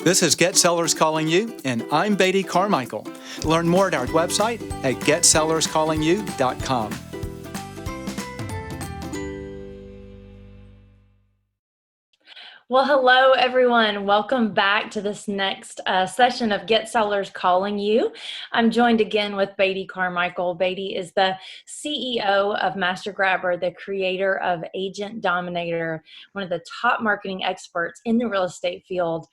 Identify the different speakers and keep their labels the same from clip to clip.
Speaker 1: This is Get Sellers Calling You, and I'm Beatty Carmichael. Learn more at our website at getsellerscallingyou.com.
Speaker 2: Well, hello, everyone. Welcome back to this next session of Get Sellers Calling You. I'm joined again with Beatty Carmichael. Beatty is the CEO of Master Grabber, the creator of Agent Dominator, one of the top marketing experts in the real estate field.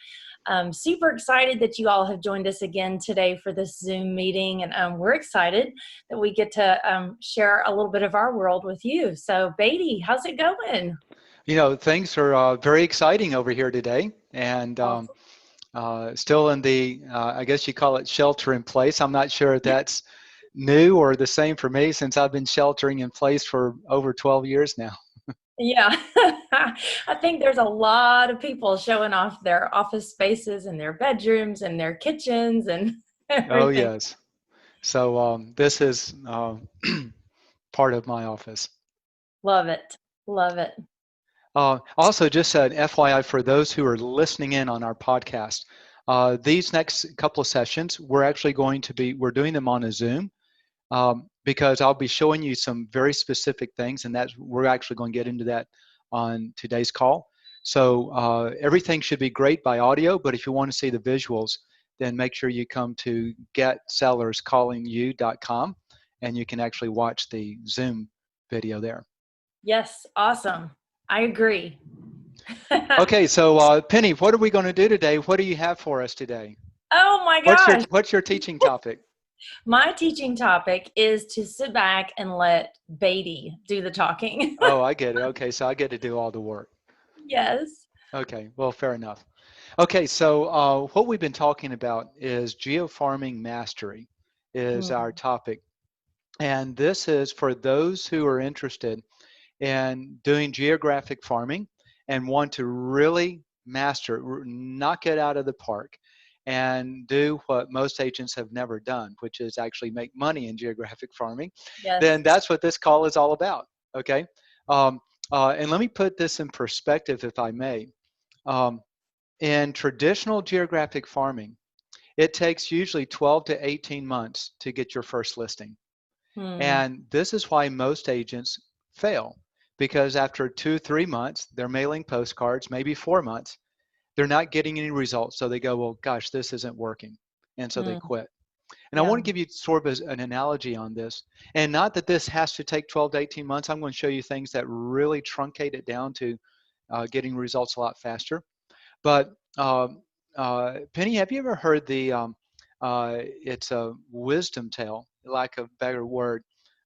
Speaker 2: Super excited that you all have joined us again today for this Zoom meeting, and we're excited that we get to share a little bit of our world with you. So, Beatty, how's it going?
Speaker 3: You know, things are very exciting over here today, and still in the, I guess you call it shelter in place. I'm not sure if that's new or the same for me since I've been sheltering in place for over 12 years now.
Speaker 2: Yeah, I think there's a lot of people showing off their office spaces and their bedrooms and their kitchens and
Speaker 3: Oh,
Speaker 2: everything.
Speaker 3: yes. So this is part of my office.
Speaker 2: Love it. Love it.
Speaker 3: Also, just an FYI for those who are listening in on our podcast, these next couple of sessions, we're doing them on a Zoom because I'll be showing you some very specific things, and we're actually going to get into that on today's call. So everything should be great by audio, but if you want to see the visuals, then make sure you come to getsellerscallingyou.com, and you can actually watch the Zoom video there.
Speaker 2: Yes, awesome. I agree.
Speaker 3: Okay, so Penny, what are we going to do today? What do you have for us today?
Speaker 2: Oh my gosh.
Speaker 3: What's your teaching topic?
Speaker 2: My teaching topic is to sit back and let Beatty do the talking.
Speaker 3: Oh, I get it. Okay, so I get to do all the work.
Speaker 2: Yes.
Speaker 3: Okay, well, fair enough. Okay, so what we've been talking about is geofarming mastery is our topic. And this is for those who are interested in doing geographic farming and want to really master it, knock it out of the park, and do what most agents have never done, which is actually make money in geographic farming.
Speaker 2: Yes.
Speaker 3: Then that's what this call is all about, okay? And let me put this in perspective, if I may. In traditional geographic farming, it takes usually 12 to 18 months to get your first listing. And this is why most agents fail, because after 2-3 months, they're mailing postcards, maybe 4 months, they're not getting any results. So they go, well, gosh, this isn't working. And so they quit. And I want to give you sort of an analogy on this. And not that this has to take 12 to 18 months. I'm going to show you things that really truncate it down to getting results a lot faster. But Penny, have you ever heard it's a wisdom tale, lack of a better word,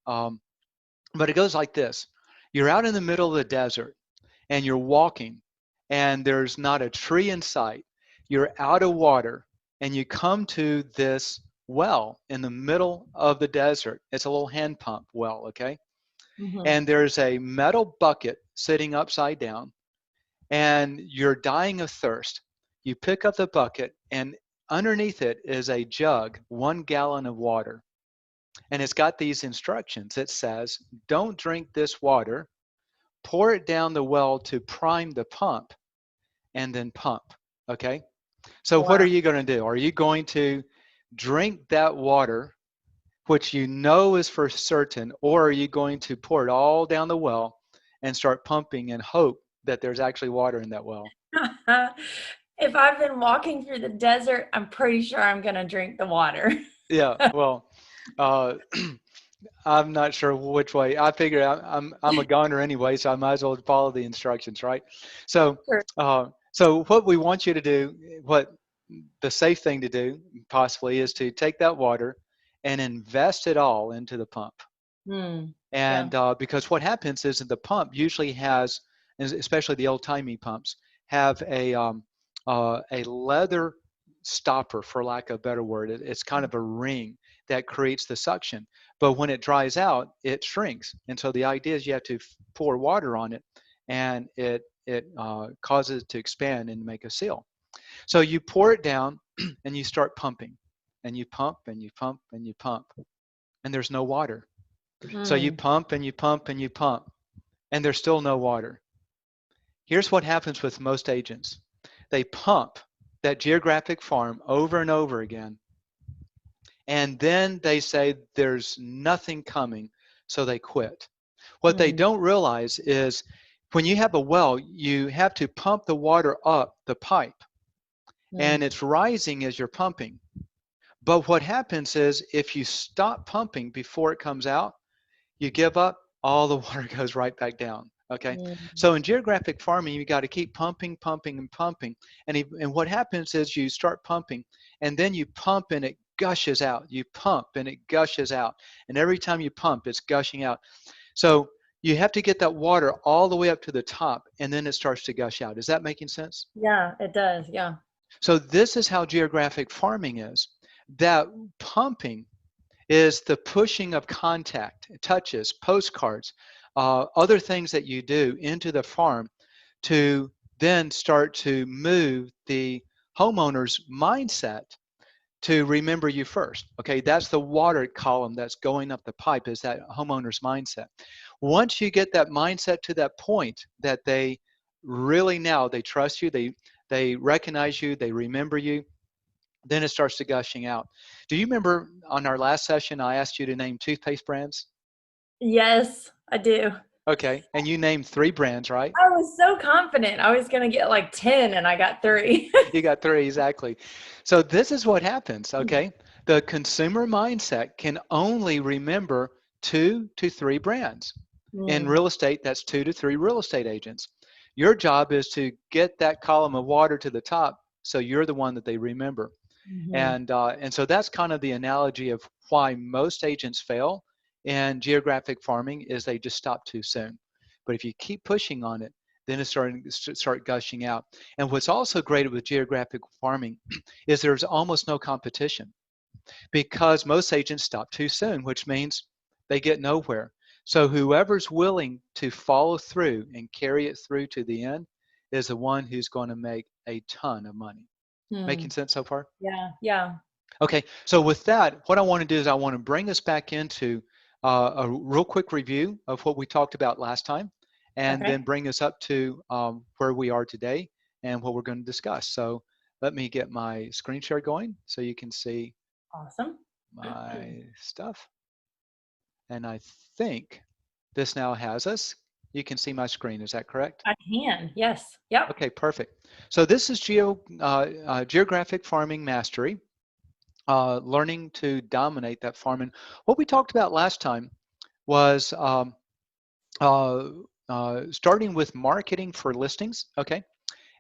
Speaker 3: but it goes like this. You're out in the middle of the desert and you're walking and there's not a tree in sight. You're out of water and you come to this well in the middle of the desert. It's a little hand pump well, okay? And there's a metal bucket sitting upside down and you're dying of thirst. You pick up the bucket and underneath it is a jug, 1 gallon of water. And it's got these instructions. It says, don't drink this water, pour it down the well to prime the pump, and then pump, okay? So what are you going to do? Are you going to drink that water, which you know is for certain, or are you going to pour it all down the well and start pumping and hope that there's actually water in that well?
Speaker 2: If I've been walking through the desert, I'm pretty sure I'm going to drink the water.
Speaker 3: Yeah, well, I'm not sure which way. I figure I'm a goner anyway, so I might as well follow the instructions, right? So, so what we want you to do, what the safe thing to do possibly is to take that water and invest it all into the pump. And because what happens is that the pump usually has, especially the old-timey pumps, have a leather stopper, for lack of a better word. It's kind of a ring that creates the suction. But when it dries out, it shrinks. And so the idea is you have to pour water on it, and it causes it to expand and make a seal. So you pour it down, and you start pumping. And you pump, and you pump, and you pump. And there's no water. So you pump, and you pump, and you pump. And there's still no water. Here's what happens with most agents. They pump that geographic farm over and over again. And then they say there's nothing coming, so they quit. What they don't realize is when you have a well, you have to pump the water up the pipe, and it's rising as you're pumping. But what happens is if you stop pumping before it comes out, you give up, all the water goes right back down. Okay, so in geographic farming, you got to keep pumping, pumping, and pumping. And what happens is you start pumping, and then you pump and it gushes out. You pump and it gushes out. And every time you pump, it's gushing out. So you have to get that water all the way up to the top, and then it starts to gush out. Is that making sense?
Speaker 2: Yeah, it does. Yeah.
Speaker 3: So this is how geographic farming is. That pumping is the pushing of contact, touches, postcards, other things that you do into the farm to then start to move the homeowner's mindset to remember you first. Okay, that's the water column that's going up the pipe, is that homeowner's mindset. Once you get that mindset to that point that they really now, they trust you, they recognize you, they remember you, then it starts to gushing out. Do you remember on our last session, I asked you to name toothpaste brands?
Speaker 2: Yes, I do.
Speaker 3: Okay, and you named 3 brands, right?
Speaker 2: I was so confident I was going to get like 10 and I got 3.
Speaker 3: You got 3, exactly. So this is what happens, okay? The consumer mindset can only remember 2 to 3 brands. In real estate, that's 2 to 3 real estate agents. Your job is to get that column of water to the top, so you're the one that they remember. And so that's kind of the analogy of why most agents fail in geographic farming, is they just stop too soon. But if you keep pushing on it, then it's starting to start gushing out. And what's also great with geographic farming is there's almost no competition, because most agents stop too soon, which means they get nowhere. So whoever's willing to follow through and carry it through to the end is the one who's going to make a ton of money. Making sense so far?
Speaker 2: Yeah, yeah.
Speaker 3: Okay, so with that, what I want to do is I want to bring us back into a real quick review of what we talked about last time, and then bring us up to where we are today and what we're going to discuss. So let me get my screen share going so you can see
Speaker 2: Awesome.
Speaker 3: my stuff. And I think this now has us. You can see my screen, is that correct?
Speaker 2: I can, yes. Yep.
Speaker 3: Okay, perfect. So this is Geographic Farming Mastery, learning to dominate that farm. And what we talked about last time was starting with marketing for listings, okay?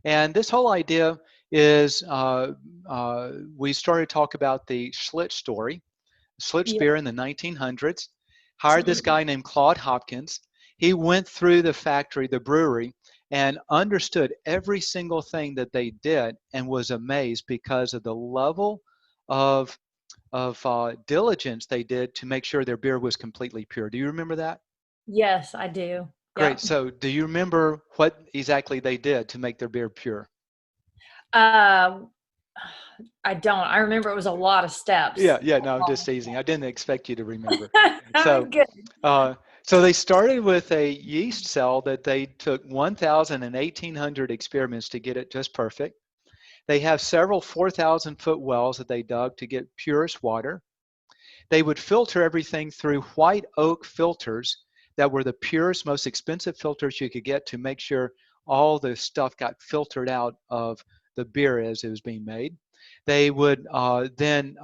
Speaker 3: And this whole idea is we started to talk about the Schlitz story. Schlitz beer in the 1900s, hired this guy named Claude Hopkins. He went through the factory, the brewery, and understood every single thing that they did and was amazed because of the level of diligence they did to make sure their beer was completely pure. Do you remember that?
Speaker 2: Yes, I do.
Speaker 3: Great.
Speaker 2: Yep.
Speaker 3: So do you remember what exactly they did to make their beer pure?
Speaker 2: I don't. I remember it was a lot of steps.
Speaker 3: Yeah, no, I'm just teasing. I didn't expect you to remember. So,
Speaker 2: Good.
Speaker 3: so they started with a yeast cell that they took 1,000 and 1,800 experiments to get it just perfect. They have several 4,000-foot wells that they dug to get purest water. They would filter everything through white oak filters that were the purest, most expensive filters you could get to make sure all the stuff got filtered out of the beer as it was being made. They would then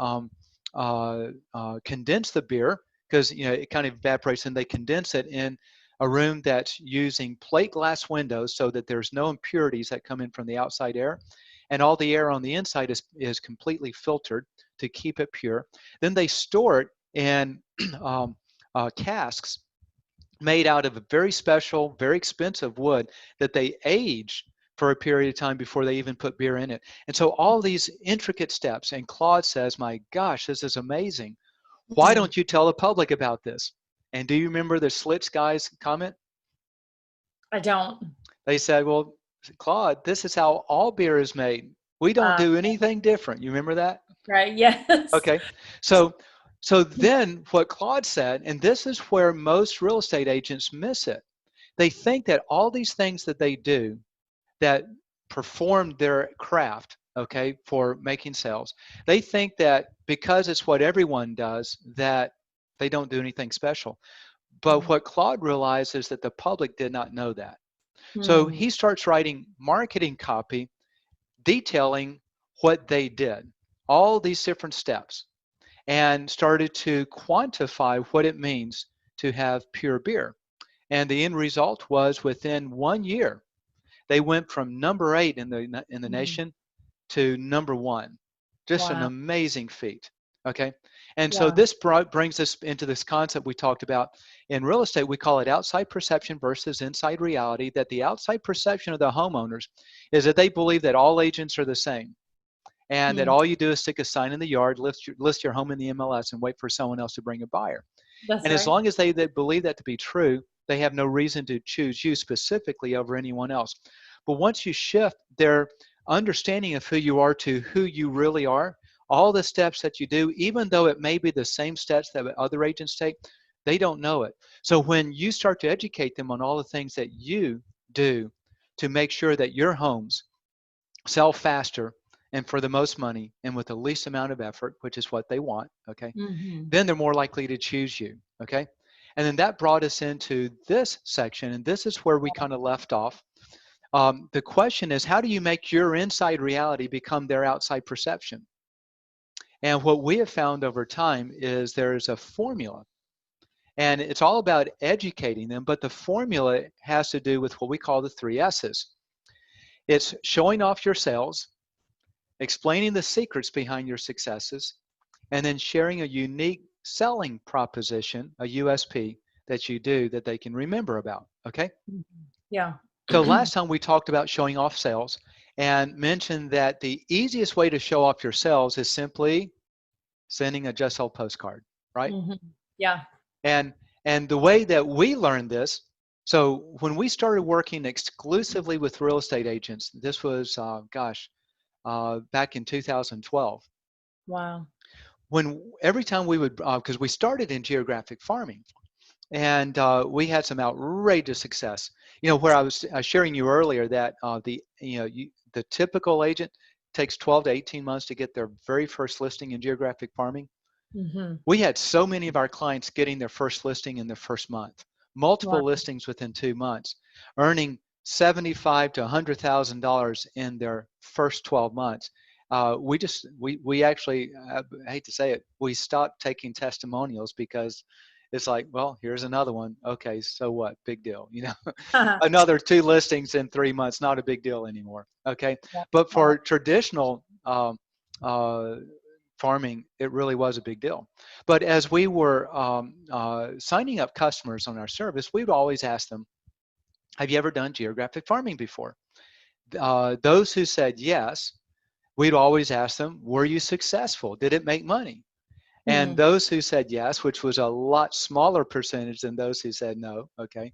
Speaker 3: condense the beer, because it kind of evaporates, and they condense it in a room that's using plate glass windows so that there's no impurities that come in from the outside air, and all the air on the inside is completely filtered to keep it pure. Then they store it in casks made out of a very special, very expensive wood that they age for a period of time before they even put beer in it. And so all these intricate steps, and Claude says, my gosh, this is amazing. Why don't you tell the public about this? And do you remember the Schlitz guys' comment?
Speaker 2: I don't.
Speaker 3: They said, well, Claude, this is how all beer is made. We don't do anything different. You remember that?
Speaker 2: Right, yes.
Speaker 3: Okay, so then what Claude said, and this is where most real estate agents miss it. They think that all these things that they do that perform their craft okay, for making sales. They think that because it's what everyone does, that they don't do anything special. But what Claude realized is that the public did not know that. So
Speaker 2: Mm.
Speaker 3: he starts writing marketing copy detailing what they did, all these different steps, and started to quantify what it means to have pure beer. And the end result was within 1 year, they went from number 8 in the
Speaker 2: Mm.
Speaker 3: nation to number 1. Just an
Speaker 2: Wow.
Speaker 3: amazing feat. Okay. And so
Speaker 2: Yeah.
Speaker 3: this brings us into this concept we talked about in real estate. We call it outside perception versus inside reality, that the outside perception of the homeowners is that they believe that all agents are the same and that
Speaker 2: Mm.
Speaker 3: all you do is stick a sign in the yard, list your home in the MLS, and wait for someone else to bring a buyer.
Speaker 2: That's
Speaker 3: And as
Speaker 2: right.
Speaker 3: long as they believe that to be true, they have no reason to choose you specifically over anyone else. But once you shift their understanding of who you are to who you really are, all the steps that you do, even though it may be the same steps that other agents take, they don't know it. So when you start to educate them on all the things that you do to make sure that your homes sell faster and for the most money and with the least amount of effort, which is what they want, okay,
Speaker 2: Mm-hmm.
Speaker 3: then they're more likely to choose you, okay? And then that brought us into this section, and this is where we kind of left off. The question is, how do you make your inside reality become their outside perception? And what we have found over time is there is a formula, and it's all about educating them, but the formula has to do with what we call the 3 S's. It's showing off your sales, explaining the secrets behind your successes, and then sharing a unique selling proposition, a USP, that you do that they can remember about, okay?
Speaker 2: Yeah.
Speaker 3: So last time we talked about showing off sales and mentioned that the easiest way to show off your sales is simply sending a just sold postcard, right?
Speaker 2: Mm-hmm. Yeah.
Speaker 3: And and the way that we learned this, so when we started working exclusively with real estate agents, this was, back in 2012.
Speaker 2: Wow.
Speaker 3: When every time we would, because we started in geographic farming, and we had some outrageous success. You know, where I was sharing you earlier that the typical agent takes 12 to 18 months to get their very first listing in geographic farming.
Speaker 2: Mm-hmm.
Speaker 3: We had so many of our clients getting their first listing in their first month,
Speaker 2: Wow.
Speaker 3: multiple listings within 2 months, earning $75,000 to $100,000 in their first 12 months. We actually, I hate to say it, we stopped taking testimonials because it's like, well, here's another one. Okay, so what? Big deal, you know. Another 2 listings in 3 months, not a big deal anymore. Okay,
Speaker 2: Yeah.
Speaker 3: but
Speaker 2: Wow.
Speaker 3: for traditional uh, farming, it really was a big deal. But as we were signing up customers on our service, we would always ask them, have you ever done geographic farming before? Those who said yes, we'd always ask them, were you successful? Did it make money? And
Speaker 2: Hmm.
Speaker 3: those who said yes, which was a lot smaller percentage than those who said no, okay,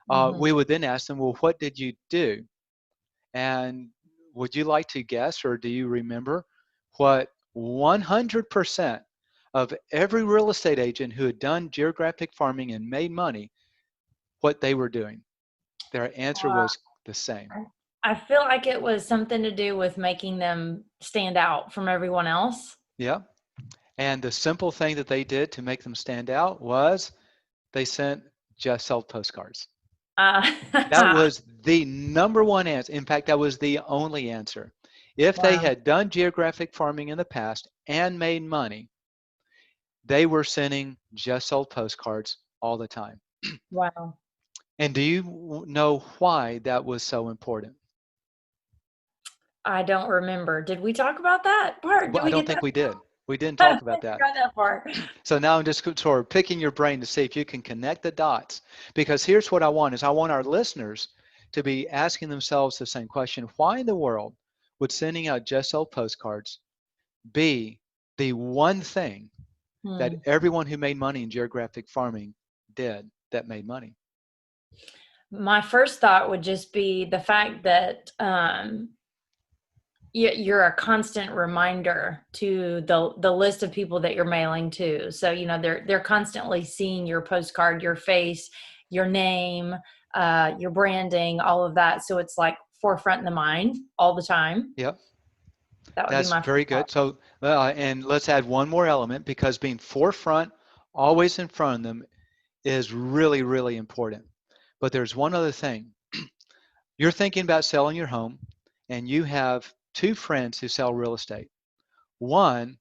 Speaker 2: Mm-hmm.
Speaker 3: we would then ask them, well, what did you do? And would you like to guess, or do you remember what 100% of every real estate agent who had done geographic farming and made money, what they were doing? Their answer was the same.
Speaker 2: I feel like it was something to do with making them stand out from everyone else.
Speaker 3: Yeah. And the simple thing that they did to make them stand out was they sent just sold postcards.
Speaker 2: Uh,
Speaker 3: That was the number one answer. In fact, that was the only answer. If they
Speaker 2: wow.
Speaker 3: had done geographic farming in the past and made money, they were sending just sold postcards all the time.
Speaker 2: Wow.
Speaker 3: And do you know why that was so important?
Speaker 2: I don't remember. Did we talk about that part? Did
Speaker 3: Well, I
Speaker 2: we
Speaker 3: don't
Speaker 2: get
Speaker 3: think
Speaker 2: that?
Speaker 3: we did. We didn't
Speaker 2: I
Speaker 3: talk
Speaker 2: don't
Speaker 3: about
Speaker 2: think we
Speaker 3: that.
Speaker 2: got that far.
Speaker 3: So now I'm just sort of picking your brain to see if you can connect the dots. Because here's what I want is I want our listeners to be asking themselves the same question. Why in the world would sending out just sold postcards be the one thing that
Speaker 2: Hmm.
Speaker 3: everyone who made money in geographic farming did that made money?
Speaker 2: My first thought would just be the fact that you're a constant reminder to the list of people that you're mailing to. So they're constantly seeing your postcard, your face, your name, your branding, all of that. So it's like forefront in the mind all the time.
Speaker 3: Yep.
Speaker 2: That would be
Speaker 3: That's
Speaker 2: my
Speaker 3: very
Speaker 2: first thought.
Speaker 3: good. So, and let's add one more element, because being forefront, always in front of them, is really, really important. But there's one other thing. You're thinking about selling your home, and you have two friends who sell real estate. One,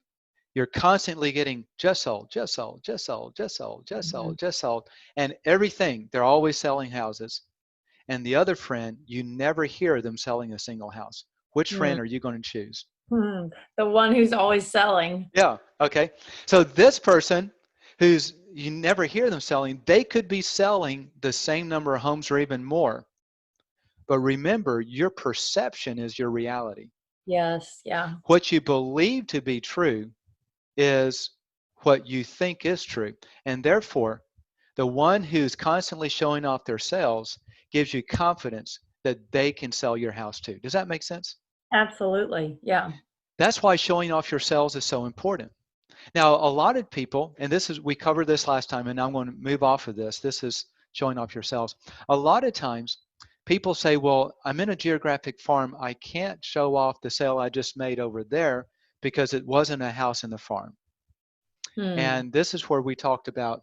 Speaker 3: you're constantly getting just sold, just sold, just sold, just sold, just
Speaker 2: Mhm.
Speaker 3: sold, just sold, and everything. They're always selling houses. And the other friend, you never hear them selling a single house. Which
Speaker 2: Mm.
Speaker 3: friend are you going to choose?
Speaker 2: The one who's always selling.
Speaker 3: Yeah, okay. So this person who's you never hear them selling, they could be selling the same number of homes or even more. But remember, your perception is your reality.
Speaker 2: Yes, yeah.
Speaker 3: What you believe to be true is what you think is true. And therefore, the one who's constantly showing off their sales gives you confidence that they can sell your house too. Does that make sense?
Speaker 2: Absolutely. Yeah.
Speaker 3: That's why showing off your sales is so important. Now, a lot of people, and this is, we covered this last time, and I'm going to move off of this. This is showing off your sales. A lot of times, people say, well, I'm in a geographic farm. I can't show off the sale I just made over there because it wasn't a house in the farm.
Speaker 2: Hmm.
Speaker 3: And this is where we talked about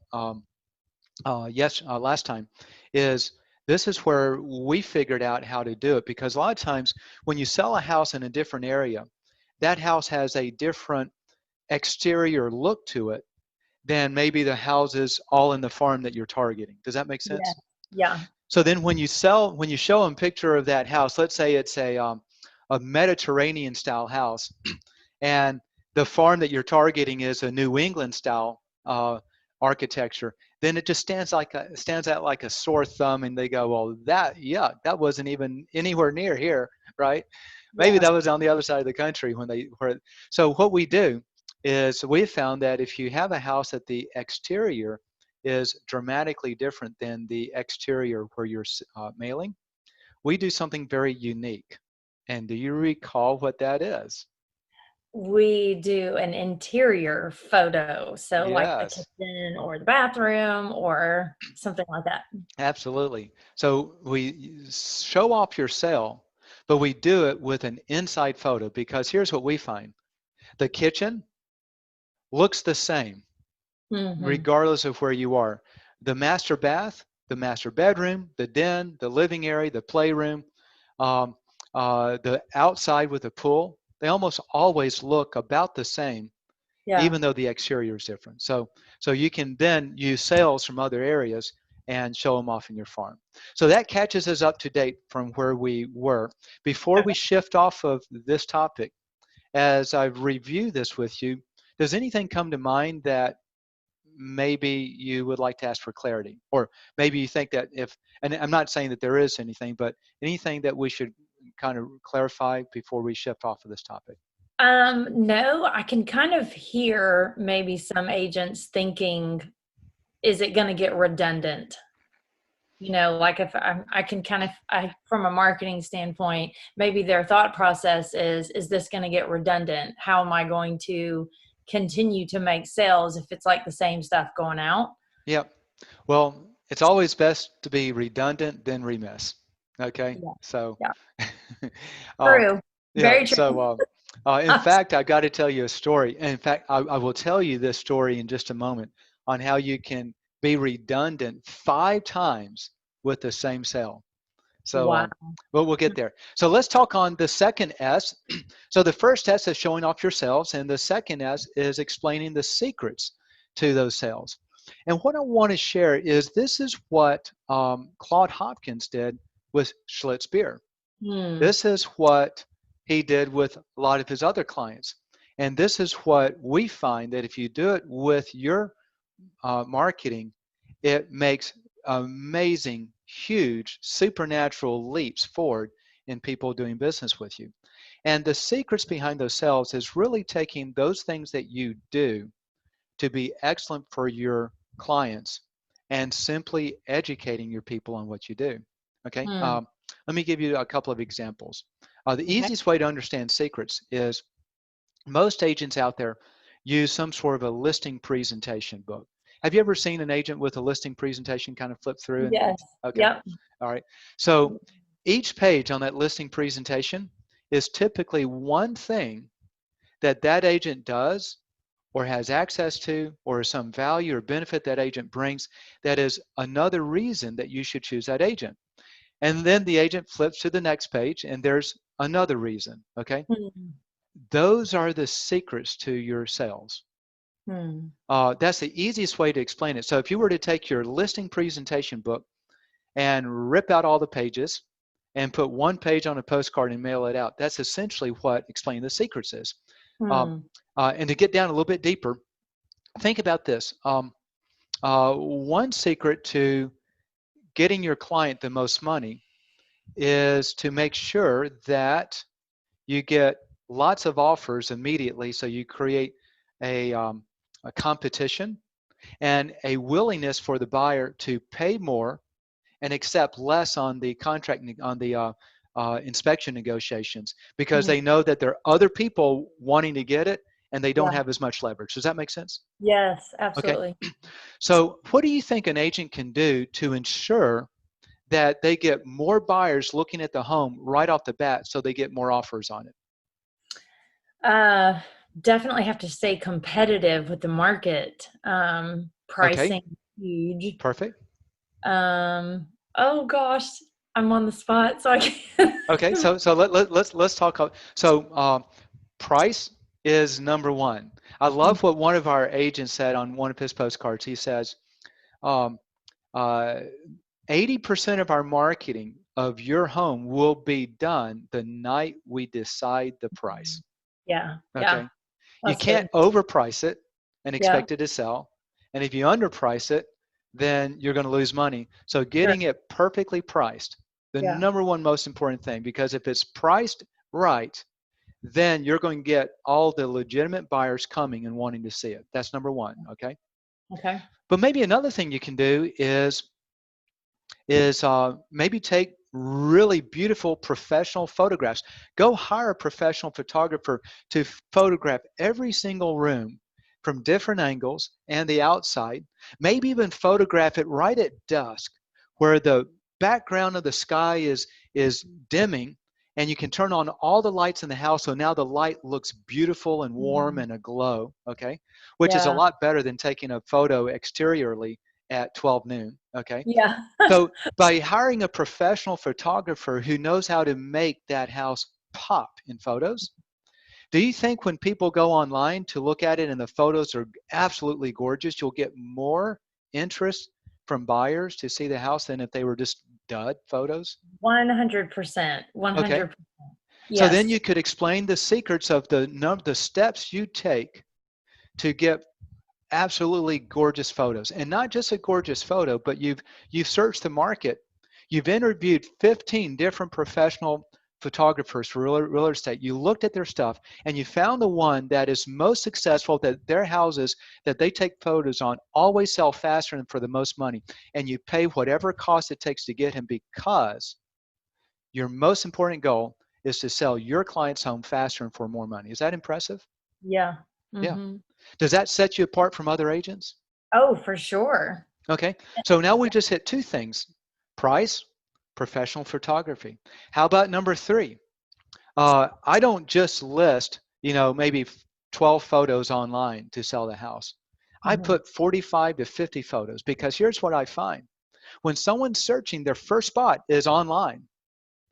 Speaker 3: last time, is this is where we figured out how to do it, because a lot of times when you sell a house in a different area, that house has a different exterior look to it than maybe the houses all in the farm that you're targeting. Does that make
Speaker 2: Yeah.
Speaker 3: sense?
Speaker 2: Yeah.
Speaker 3: So then when you show them a picture of that house, let's say it's a Mediterranean style house, and the farm that you're targeting is a New England style architecture, then it just stands out like a sore thumb, and they go, well, that wasn't even anywhere near here, right? Maybe
Speaker 2: Yeah.
Speaker 3: that was on the other side of the country when they were. So what we do is we found that if you have a house that the exterior is dramatically different than the exterior where you're mailing, we do something very unique. And do you recall what that is?
Speaker 2: We do an interior photo. So like the
Speaker 3: Yes,
Speaker 2: kitchen or the bathroom or something like that.
Speaker 3: absolutely. So we show off your sale, but we do it with an inside photo, because here's what we find. The kitchen looks the same
Speaker 2: Hmm.
Speaker 3: regardless of where you are. The master bath, the master bedroom, the den, the living area, the playroom, um, the outside with the pool, they almost always look about the same,
Speaker 2: Yeah.
Speaker 3: even though the exterior is different. So you can then use sales from other areas and show them off in your farm. So that catches us up to date from where we were. Before we
Speaker 2: Okay.
Speaker 3: shift off of this topic, as I've reviewed this with you, does anything come to mind that maybe you would like to ask for clarity? Or maybe you think that if, and I'm not saying that there is anything, but anything that we should kind of clarify before we shift off of this topic?
Speaker 2: No, I can kind of hear maybe some agents thinking, is it going to get redundant? You know, like if I can kind of, from a marketing standpoint, maybe their thought process is this going to get redundant? How am I going to continue to make sales if it's like the same stuff going out?
Speaker 3: Yep. Well, it's always best to be redundant than remiss. Okay.
Speaker 2: Yeah.
Speaker 3: So,
Speaker 2: Yeah.
Speaker 3: um,
Speaker 2: True.
Speaker 3: yeah.
Speaker 2: Very
Speaker 3: So,
Speaker 2: true.
Speaker 3: in fact, I got to tell you a story. In fact, I will tell you this story in just a moment on how you can be redundant 5 times with the same sale. So,
Speaker 2: Wow.
Speaker 3: but we'll get there. So let's talk on the second S. So the first S is showing off your sales, and the second S is explaining the secrets to those sales. And what I want to share is this is what Claude Hopkins did with Schlitz beer.
Speaker 2: Hmm.
Speaker 3: This is what he did with a lot of his other clients. And this is what we find, that if you do it with your marketing, it makes amazing, huge, supernatural leaps forward in people doing business with you. And the secrets behind those sales is really taking those things that you do to be excellent for your clients and simply educating your people on what you do. Okay,
Speaker 2: Hmm.
Speaker 3: let me give you a couple of examples. The
Speaker 2: Okay.
Speaker 3: easiest way to understand secrets is most agents out there use some sort of a listing presentation book. Have you ever seen an agent with a listing presentation kind of flip through and
Speaker 2: Yes.
Speaker 3: okay,
Speaker 2: Yep.
Speaker 3: all right. So each page on that listing presentation is typically one thing that that agent does or has access to, or some value or benefit that agent brings, that is another reason that you should choose that agent. And then the agent flips to the next page and there's another reason, okay?
Speaker 2: Hmm.
Speaker 3: Those are the secrets to your sales.
Speaker 2: Hmm.
Speaker 3: That's the easiest way to explain it. So if you were to take your listing presentation book and rip out all the pages and put one page on a postcard and mail it out, that's essentially what explaining the secrets is.
Speaker 2: Hmm.
Speaker 3: And to get down a little bit deeper, think about this. One secret to getting your client the most money is to make sure that you get lots of offers immediately, so you create a competition and a willingness for the buyer to pay more and accept less on the contract, on the inspection negotiations, because
Speaker 2: Hmm.
Speaker 3: they know that there are other people wanting to get it and they don't
Speaker 2: Yeah.
Speaker 3: have as much leverage. Does that make sense?
Speaker 2: Yes,
Speaker 3: Okay.
Speaker 2: absolutely.
Speaker 3: So what do you think an agent can do to ensure that they get more buyers looking at the home right off the bat so they get more offers on it?
Speaker 2: Uh, Definitely have to stay competitive with the market.
Speaker 3: Okay,
Speaker 2: Pricing huge.
Speaker 3: perfect.
Speaker 2: Oh gosh, I'm on the spot, so I can't.
Speaker 3: Okay, so let's talk. So price is number one. I love what one of our agents said on one of his postcards. He says, um, uh, 80% of our marketing of your home will be done the night we decide the price.
Speaker 2: Yeah, yeah,
Speaker 3: Okay. You
Speaker 2: that's
Speaker 3: can't
Speaker 2: good.
Speaker 3: overprice it and
Speaker 2: Yeah,
Speaker 3: expect it to sell. And if you underprice it, then you're going to lose money. So
Speaker 2: sure.
Speaker 3: getting it perfectly priced, the
Speaker 2: Yeah,
Speaker 3: number one most important thing, because if it's priced right, then you're going to get all the legitimate buyers coming and wanting to see it. That's number one, okay?
Speaker 2: okay.
Speaker 3: But maybe another thing you can do is maybe take really beautiful professional photographs. Go hire a professional photographer to photograph every single room from different angles and the outside. Maybe even photograph it right at dusk where the background of the sky is dimming and you can turn on all the lights in the house, so now the light looks beautiful and warm
Speaker 2: Mhm.
Speaker 3: and aglow, okay? Which is a
Speaker 2: Yeah,
Speaker 3: lot better than taking a photo exteriorly at 12 noon, okay?
Speaker 2: yeah.
Speaker 3: So by hiring a professional photographer who knows how to make that house pop in photos, do you think when people go online to look at it and the photos are absolutely gorgeous, you'll get more interest from buyers to see the house than if they were just dud photos?
Speaker 2: 100%.
Speaker 3: Okay.
Speaker 2: 100%.
Speaker 3: So then
Speaker 2: Yes.
Speaker 3: you could explain the secrets of the steps you take to get absolutely gorgeous photos, and not just a gorgeous photo, but you've searched the market. You've interviewed 15 different professional photographers for real estate. You looked at their stuff and you found the one that is most successful, that their houses that they take photos on always sell faster and for the most money, and you pay whatever cost it takes to get him, because your most important goal is to sell your client's home faster and for more money. Is that impressive?
Speaker 2: Yeah.
Speaker 3: Yeah.
Speaker 2: Hmm.
Speaker 3: Does that set you apart from other agents?
Speaker 2: Oh, for sure.
Speaker 3: Okay, so now we just hit two things: price, professional photography. How about number three? I don't just list, maybe 12 photos online to sell the house. I
Speaker 2: Hmm.
Speaker 3: put 45 to 50 photos, because here's what I find. When someone's searching, their first spot is online.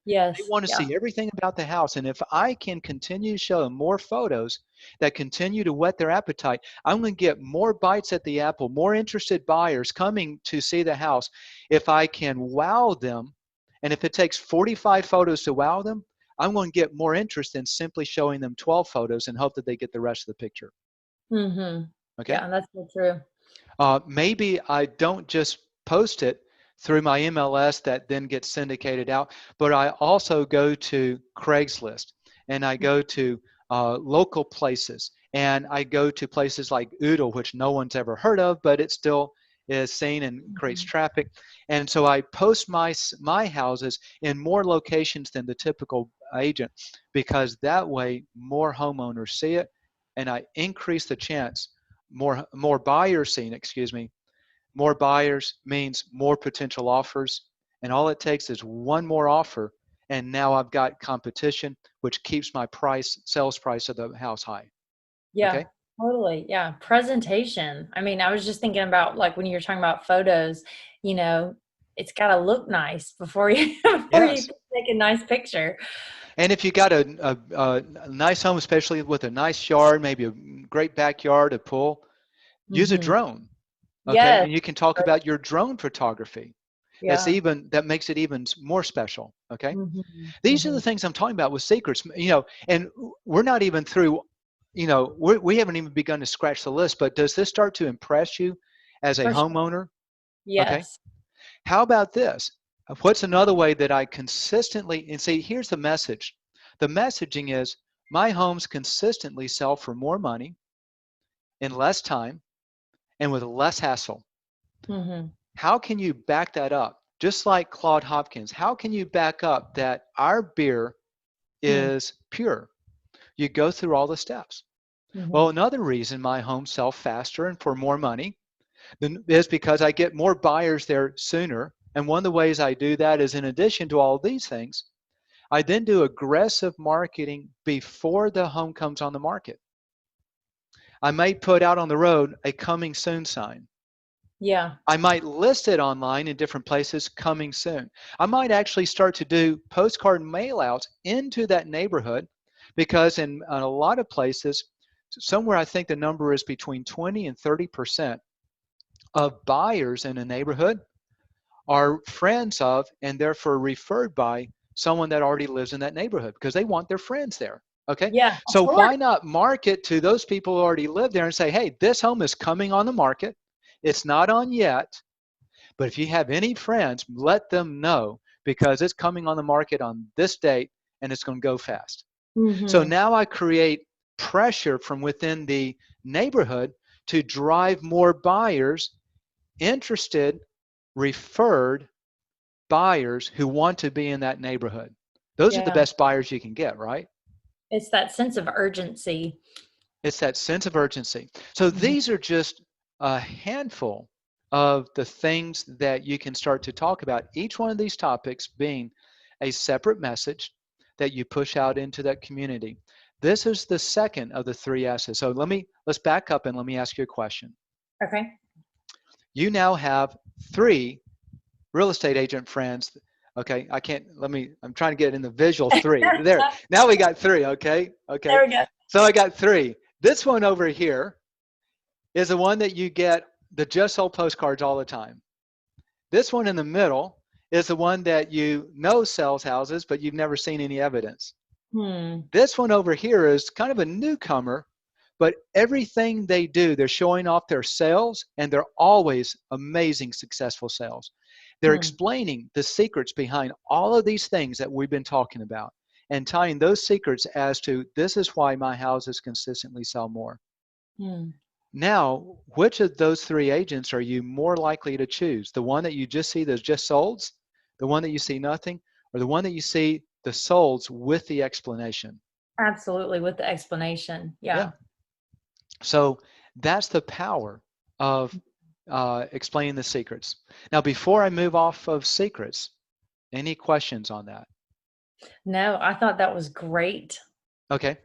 Speaker 3: They
Speaker 2: Yes.
Speaker 3: want to
Speaker 2: Yeah.
Speaker 3: see everything about the house. And if I can continue to show them more photos that continue to whet their appetite, I'm going to get more bites at the apple, more interested buyers coming to see the house. If I can wow them, and if it takes 45 photos to wow them, I'm going to get more interest than simply showing them 12 photos and hope that they get the rest of the picture.
Speaker 2: Hmm.
Speaker 3: Okay?
Speaker 2: Yeah, that's so true.
Speaker 3: Maybe I don't just post it through my MLS that then gets syndicated out, but I also go to Craigslist, and I go to local places, and I go to places like Oodle, which no one's ever heard of, but it still is seen and creates
Speaker 2: Mhm.
Speaker 3: traffic. And so I post my houses in more locations than the typical agent, because that way more homeowners see it, and I increase the chance more buyers seeing, excuse me. More buyers means more potential offers, and all it takes is one more offer, and now I've got competition, which keeps my sales price of the house high.
Speaker 2: Yeah,
Speaker 3: Okay?
Speaker 2: totally. Yeah. Presentation. I mean, I was just thinking about like when you're talking about photos, you know, it's got to look nice before you before you
Speaker 3: Yes.
Speaker 2: can take a nice picture.
Speaker 3: And if you got a nice home, especially with a nice yard, maybe a great backyard, a pool, use a
Speaker 2: Hmm.
Speaker 3: drone. Okay?
Speaker 2: Yes.
Speaker 3: And you can talk about your drone photography.
Speaker 2: Yeah.
Speaker 3: That makes it even more special. Okay?
Speaker 2: Hmm.
Speaker 3: These are
Speaker 2: Hmm.
Speaker 3: the things I'm talking about with secrets, and we're not even through, we haven't even begun to scratch the list, but does this start to impress you as a
Speaker 2: For sure.
Speaker 3: homeowner? Okay.
Speaker 2: Yes.
Speaker 3: How about this? What's another way that I consistently, and see, here's the message. The messaging is my homes consistently sell for more money in less time and with less hassle.
Speaker 2: Hmm.
Speaker 3: How can you back that up? Just like Claude Hopkins, how can you back up that our beer
Speaker 2: Hmm.
Speaker 3: is pure? You go through all the steps.
Speaker 2: Hmm.
Speaker 3: Well, another reason my homes sell faster and for more money is because I get more buyers there sooner. And one of the ways I do that is, in addition to all of these things, I then do aggressive marketing before the home comes on the market. I might put out on the road a coming soon sign.
Speaker 2: Yeah.
Speaker 3: I might list it online in different places, coming soon. I might actually start to do postcard mail outs into that neighborhood, because in a lot of places, somewhere I think the number is between 20 and 30% of buyers in a neighborhood are friends of and therefore referred by someone that already lives in that neighborhood because they want their friends there. Okay.
Speaker 2: Yeah. Of
Speaker 3: So
Speaker 2: course.
Speaker 3: why not market to those people who already live there and say, hey, this home is coming on the market. It's not on yet, but if you have any friends, let them know because it's coming on the market on this date and it's going to go fast. So
Speaker 2: Hmm.
Speaker 3: now I create pressure from within the neighborhood to drive more buyers, interested, referred buyers who want to be in that neighborhood. Those are the
Speaker 2: Yeah.
Speaker 3: best buyers you can get, right?
Speaker 2: It's that sense of urgency.
Speaker 3: It's that sense of urgency. So
Speaker 2: Hmm.
Speaker 3: these are just a handful of the things that you can start to talk about. Each one of these topics being a separate message that you push out into that community. This is the second of the three S's. So let's back up and let me ask you a question.
Speaker 2: Okay.
Speaker 3: You now have three real estate agent friends. Okay, I'm trying to get in the visual three. There, now we got three, okay? Okay,
Speaker 2: There we go.
Speaker 3: so I got three. This one over here is the one that you get the just sold postcards all the time. This one in the middle is the one that you know sells houses, but you've never seen any evidence.
Speaker 2: Hmm.
Speaker 3: This one over here is kind of a newcomer, but everything they do, they're showing off their sales, and they're always amazing, successful sales. They're
Speaker 2: Hmm.
Speaker 3: explaining the secrets behind all of these things that we've been talking about and tying those secrets as to this is why my houses consistently sell more.
Speaker 2: Hmm.
Speaker 3: Now, which of those three agents are you more likely to choose? The one that you just see that's just solds, the one that you see nothing, or the one that you see the solds with the explanation?
Speaker 2: Absolutely. With the explanation.
Speaker 3: Yeah.
Speaker 2: Yeah.
Speaker 3: So that's the power of explaining the secrets. Now, before I move off of secrets, any questions on that?
Speaker 2: No, I thought that was great.
Speaker 3: Okay.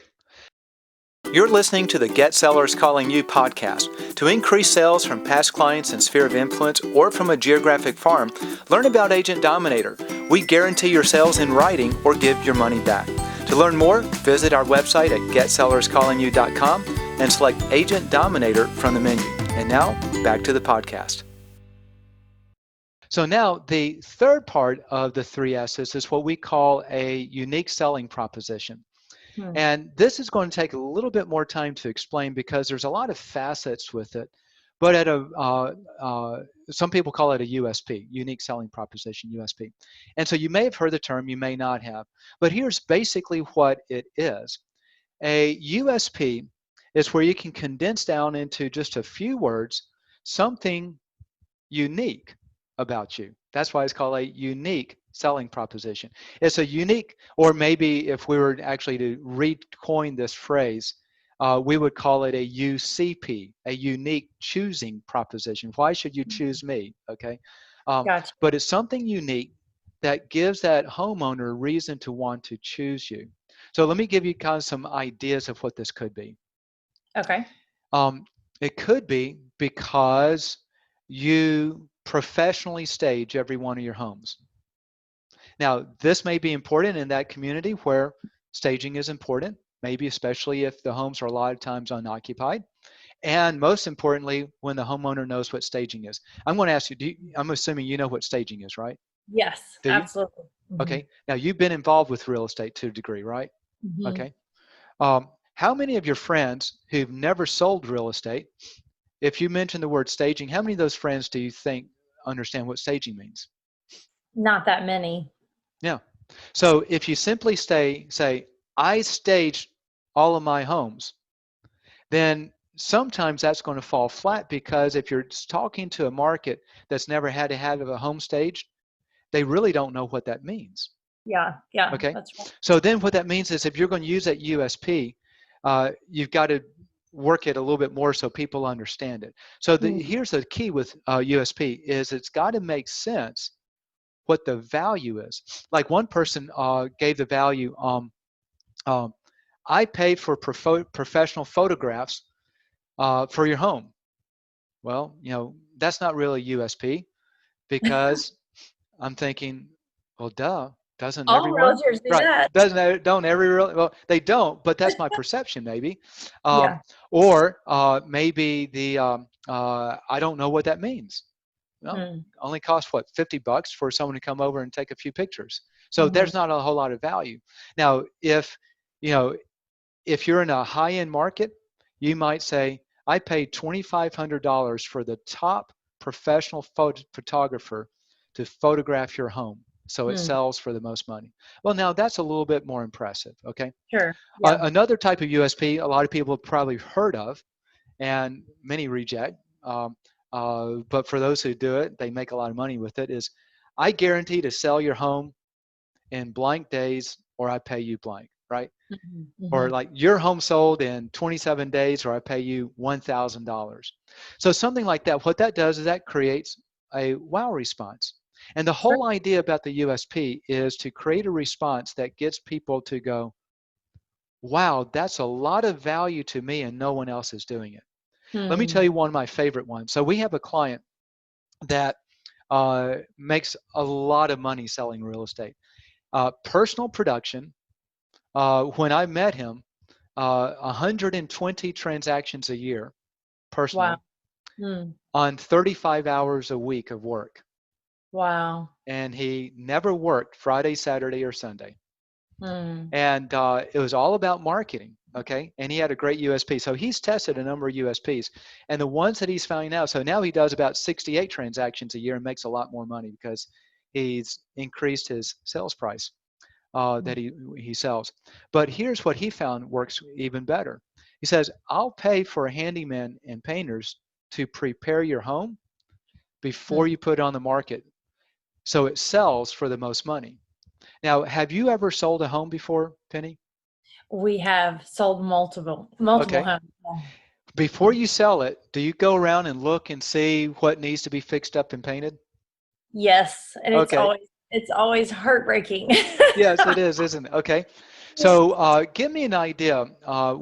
Speaker 1: You're listening to the Get Sellers Calling You podcast. To increase sales from past clients and sphere of influence or from a geographic farm, learn about Agent Dominator. We guarantee your sales in writing or give your money back. To learn more, visit our website at getsellerscallingyou.com and select Agent Dominator from the menu. And now, back to the podcast.
Speaker 3: So now the third part of the three S's is what we call a unique selling proposition.
Speaker 2: Hmm.
Speaker 3: And this is going to take a little bit more time to explain because there's a lot of facets with it. But some people call it a USP, unique selling proposition, USP. And so you may have heard the term, you may not have. But here's basically what it is. A USP is where you can condense down into just a few words something unique about you. That's why it's called a unique selling proposition. It's a unique, or maybe if we were actually to recoin this phrase, we would call it a UCP, a unique choosing proposition. Why should you choose me? Okay.
Speaker 2: Gotcha.
Speaker 3: But it's something unique that gives that homeowner a reason to want to choose you. So let me give you kind of some ideas of what this could be.
Speaker 2: Okay.
Speaker 3: It could be because you professionally stage every one of your homes. Now, this may be important in that community where staging is important, maybe especially if the homes are a lot of times unoccupied. And most importantly, when the homeowner knows what staging is. I'm going to ask you, I'm assuming you know what staging is, right?
Speaker 2: Yes,
Speaker 3: Do you?
Speaker 2: absolutely. Hmm.
Speaker 3: Okay. Now, you've been involved with real estate to a degree, right?
Speaker 2: Hmm.
Speaker 3: Okay. How many of your friends who've never sold real estate, if you mention the word staging, how many of those friends do you think understand what staging means?
Speaker 2: Not that many.
Speaker 3: Yeah. So if you simply say, I staged all of my homes, then sometimes that's going to fall flat, because if you're talking to a market that's never had to have a home staged, they really don't know what that means.
Speaker 2: Yeah, yeah,
Speaker 3: Okay.
Speaker 2: that's right.
Speaker 3: So then what that means is if you're going to use that USP, you've got to work it a little bit more so people understand it. So
Speaker 2: Mm.
Speaker 3: here's the key with USP is it's got to make sense what the value is. Like one person gave the value, um, I pay for professional photographs for your home. Well, that's not really USP, because I'm thinking, well, duh, doesn't
Speaker 2: All
Speaker 3: everyone?
Speaker 2: realtors do
Speaker 3: Right.
Speaker 2: that.
Speaker 3: Don't every real, well, they don't, but that's my perception maybe. Um,
Speaker 2: Yeah.
Speaker 3: or maybe I don't know what that means. Well,
Speaker 2: Mm.
Speaker 3: only costs what, $50 for someone to come over and take a few pictures. So
Speaker 2: Hmm.
Speaker 3: there's not a whole lot of value. Now, you know, if you're in a high-end market, you might say, I paid $2,500 for the top professional photographer to photograph your home, so it
Speaker 2: Mm.
Speaker 3: sells for the most money. Well, now that's a little bit more impressive, okay?
Speaker 2: Sure. Yeah.
Speaker 3: Another type of USP a lot of people have probably heard of, and many reject, but for those who do it, they make a lot of money with it, is I guarantee to sell your home in blank days, or I pay you blank, right?
Speaker 2: Hmm. Hmm.
Speaker 3: Or like your home sold in 27 days, or I pay you $1,000. So something like that, what that does is that creates a wow response. And the
Speaker 2: Sure.
Speaker 3: whole idea about the USP is to create a response that gets people to go, wow, that's a lot of value to me and no one else is doing it. Let me tell
Speaker 2: Hmm.
Speaker 3: you one of my favorite ones. So we have a client that makes a lot of money selling real estate. Personal production, when I met him, 120 transactions a year
Speaker 2: Wow.
Speaker 3: personally
Speaker 2: Mm.
Speaker 3: on 35 hours a week of work.
Speaker 2: Wow.
Speaker 3: And he never worked Friday, Saturday, or Sunday.
Speaker 2: Mm.
Speaker 3: And it was all about marketing. Okay. And he had a great USP. So he's tested a number of USPs. And the ones that he's finding out, so now he does about 68 transactions a year and makes a lot more money because he's increased his sales price that he sells. But here's what he found works even better. He says, I'll pay for handyman and painters to prepare your home before
Speaker 2: Mm.
Speaker 3: you put it on the market, so it sells for the most money. Now, have you ever sold a home before, Penny?
Speaker 2: We have sold multiple
Speaker 3: Okay.
Speaker 2: homes.
Speaker 3: Before you sell it, do you go around and look and see what needs to be fixed up and painted?
Speaker 2: Yes, and
Speaker 3: Okay.
Speaker 2: it's always heartbreaking.
Speaker 3: Yes, it is, isn't it? Okay. So give me an idea.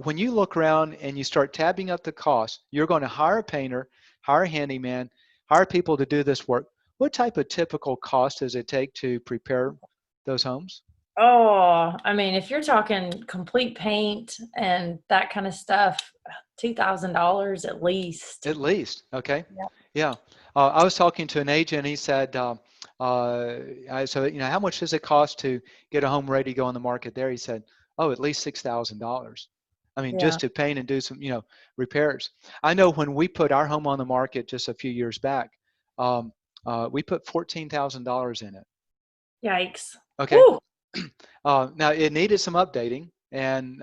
Speaker 3: When you look around and you start tabbing up the cost, you're going to hire a painter, hire a handyman, hire people to do this work. What type of typical cost does it take to prepare those homes?
Speaker 2: Oh, I mean, if you're talking complete paint and that kind of stuff, $2,000 at least.
Speaker 3: At least, okay.
Speaker 2: Yeah.
Speaker 3: Yeah. I was talking to an agent. He said, I said, how much does it cost to get a home ready to go on the market there? He said, oh, at least $6,000. I mean,
Speaker 2: Yeah.
Speaker 3: just to paint and do some, repairs. I know when we put our home on the market just a few years back, um, we put $14,000 in it.
Speaker 2: Yikes.
Speaker 3: Okay.
Speaker 2: Woo.
Speaker 3: Now it needed some updating, and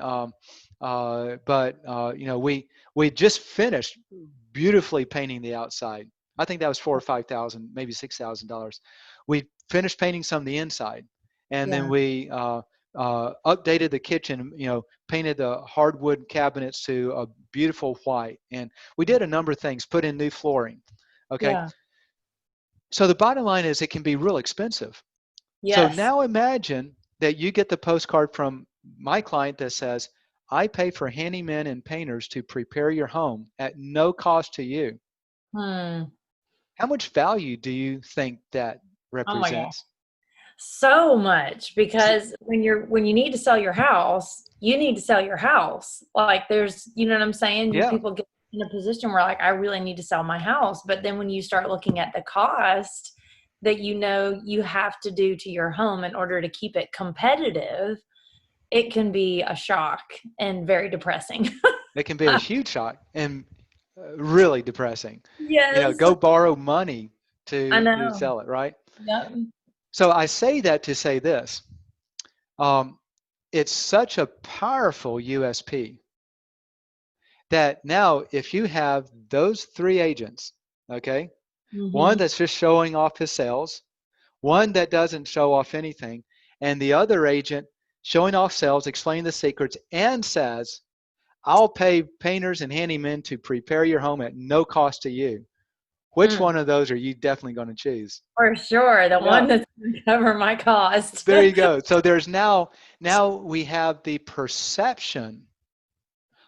Speaker 3: but we just finished beautifully painting the outside. I think that was 4 or 5,000, maybe $6,000. We finished painting some of the inside, and then
Speaker 2: Yeah.
Speaker 3: we updated the kitchen. Painted the hardwood cabinets to a beautiful white, and we did a number of things. Put in new flooring. Okay,
Speaker 2: Yeah.
Speaker 3: so the bottom line is it can be real expensive. So
Speaker 2: Yes.
Speaker 3: now imagine that you get the postcard from my client that says, I pay for handymen and painters to prepare your home at no cost to you.
Speaker 2: Hmm.
Speaker 3: How much value do you think that
Speaker 2: Oh my God.
Speaker 3: represents?
Speaker 2: So much, because when you need to sell your house, you need to sell your house. Like, there's, you know what I'm saying? When
Speaker 3: Yeah,
Speaker 2: people get in a position where, like, I really need to sell my house, but then when you start looking at the cost that you have to do to your home in order to keep it competitive, it can be a shock and very depressing.
Speaker 3: it can be a huge shock and really depressing.
Speaker 2: Yes,
Speaker 3: Go borrow money
Speaker 2: I
Speaker 3: to
Speaker 2: know.
Speaker 3: sell it, right?
Speaker 2: Yep.
Speaker 3: So I say that to say this. Um, it's such a powerful USP that now if you have those three agents, okay, one
Speaker 2: Mm-hmm.
Speaker 3: that's just showing off his sales, one that doesn't show off anything, and the other agent showing off sales, explaining the secrets, and says, I'll pay painters and handymen to prepare your home at no cost to you. Which
Speaker 2: Mm,
Speaker 3: one of those are you definitely going to choose?
Speaker 2: for sure. The
Speaker 3: Yeah,
Speaker 2: one that's going to cover my cost.
Speaker 3: there you go. So there's now we have the perception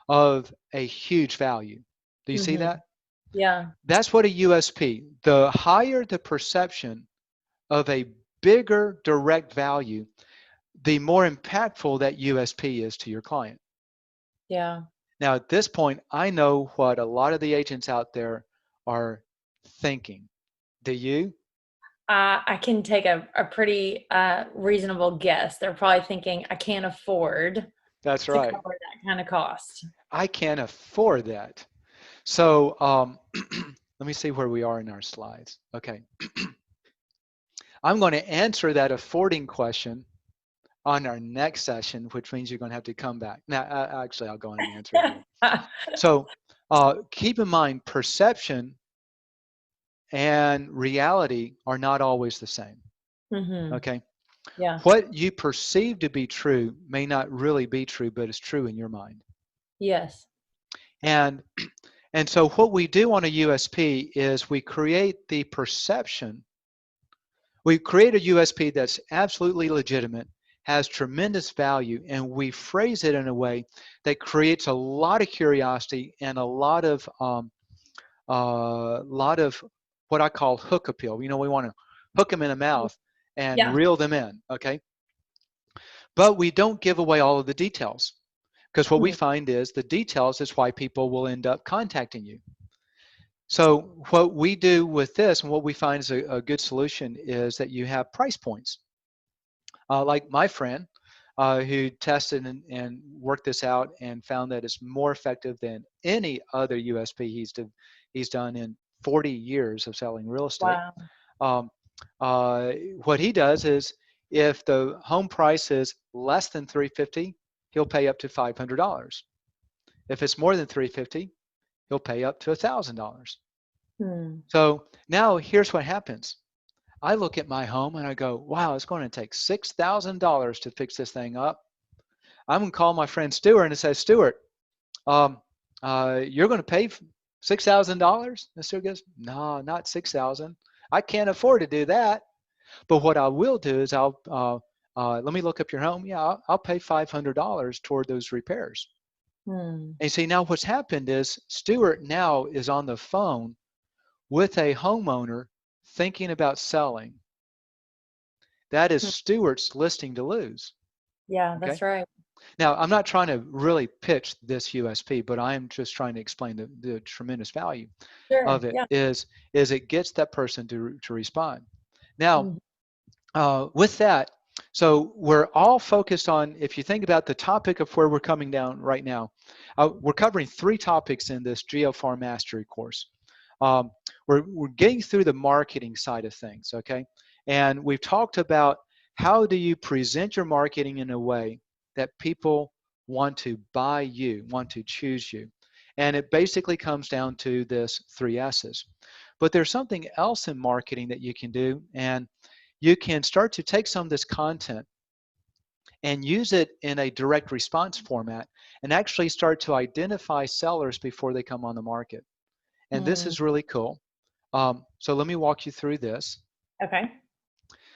Speaker 3: of a huge value. Do you see
Speaker 2: Hmm.
Speaker 3: that?
Speaker 2: Yeah.
Speaker 3: That's what a USP. The higher the perception of a bigger direct value, the more impactful that USP is to your client.
Speaker 2: Yeah.
Speaker 3: Now, at this point, I know what a lot of the agents out there are thinking. Do you?
Speaker 2: I can take a pretty reasonable guess. They're probably thinking, I can't afford
Speaker 3: That's
Speaker 2: to
Speaker 3: right.
Speaker 2: cover that kind of cost.
Speaker 3: I can't afford that. So let me see where we are in our slides. Okay. I'm going to answer that affording question on our next session, which means you're going to have to come back. Now, actually, I'll go on and answer it here. So keep in mind, perception and reality are not always the same.
Speaker 2: Mm-hmm.
Speaker 3: Okay.
Speaker 2: Yeah.
Speaker 3: What you perceive to be true may not really be true, but it's true in your mind.
Speaker 2: Yes.
Speaker 3: And and so what we do on a USP is we create the perception. We create a USP that's absolutely legitimate, has tremendous value, and we phrase it in a way that creates a lot of curiosity and a lot of what I call hook appeal. We want to hook them in the mouth and
Speaker 2: Yeah.
Speaker 3: reel them in. Okay, but we don't give away all of the details because what we
Speaker 2: Mm,
Speaker 3: find is the details is why people will end up contacting you. So what we do with this and what we find is a good solution is that you have price points. Like my friend who tested and worked this out and found that it's more effective than any other USP he's done in 40 years of selling real estate.
Speaker 2: wow.
Speaker 3: Um, what he does is if the home price is less than 350, he'll pay up to $500. If it's more than 350, he'll pay up to $1,000.
Speaker 2: Hmm.
Speaker 3: So now here's what happens. I look at my home and I go, wow, it's going to take $6,000 to fix this thing up. I'm going to call my friend Stuart and say, Stuart, um, you're going to pay $6,000? And Stuart goes, no, not 6,000. I can't afford to do that. But what I will do is let me look up your home. Yeah, I'll pay $500 toward those repairs.
Speaker 2: Hmm.
Speaker 3: And you see, now what's happened is Stuart now is on the phone with a homeowner thinking about selling. That is
Speaker 2: Hmm.
Speaker 3: Stuart's listing to lose.
Speaker 2: Yeah,
Speaker 3: Okay.
Speaker 2: that's right.
Speaker 3: Now, I'm not trying to really pitch this USP, but I am just trying to explain the tremendous value
Speaker 2: Sure.
Speaker 3: of it
Speaker 2: Yeah.
Speaker 3: is it gets that person to respond. Now,
Speaker 2: Mm,
Speaker 3: with that, so we're all focused on, if you think about the topic of where we're coming down right now, we're covering three topics in this GeoFarm Mastery course. Um, we're getting through the marketing side of things, okay? And we've talked about how do you present your marketing in a way that people want to buy you, want to choose you. And it basically comes down to this three S's. But there's something else in marketing that you can do, and you can start to take some of this content and use it in a direct response format and actually start to identify sellers before they come on the market. And this
Speaker 2: mm,
Speaker 3: is really cool. So let me walk you through this.
Speaker 2: okay.